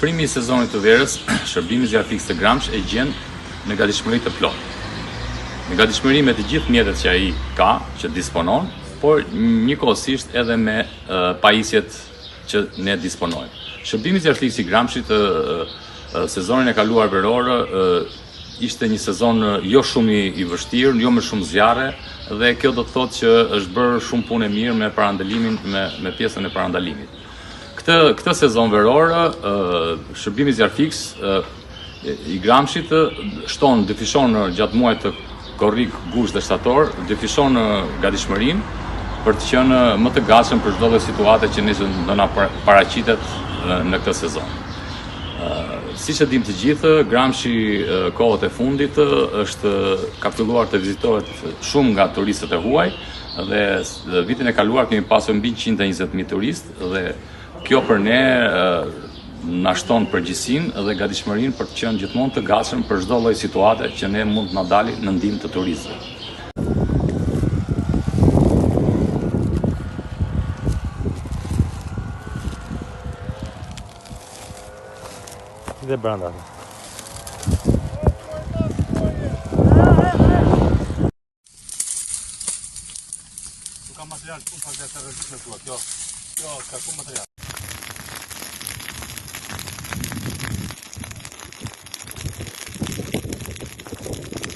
Frimi i sezonit të verës, shërbimi zjarrfix të Gramsh e gjen në gatishmëri të plotë. Në gatishmëri me të gjithë mjetet që ai ka, që disponon, por njëkohësisht edhe me pajisjet që ne disponojmë. Shërbimi zjarrfix i Gramshit sezonin e kaluar veror ishte një sezon jo shumë i vështirë, jo me shumë zjarre, dhe kjo do të thotë që është bërë shumë punë e mirë me parandalimin, me pjesën e parandalimit. Këtë sezon veror, shërbimi zjarrfix i Gramshit dyfishon gjatë muajit të korrik, gusht dhe shtator, dyfishon gatishmërinë për të qenë më të gatshëm për çdo lloj situate që do na paraqitet në këtë sezon. Siç e dim të gjithë, Gramshi kohët e fundit ka filluar të vizitohet shumë nga turistët e huaj, dhe vitin e kaluar kemi pasur mbi 120.000 turistë, dhe kjo për ne na shton përgjegjësinë dhe gatishmërinë për të qenë gjithmonë të gatshëm për çdo lloj situate që ne mund të na dalë në ndihmë të turistëve. Dhe brenda. Ka material shumë pak të rrezikshëm këtu. Kjo ka shumë material.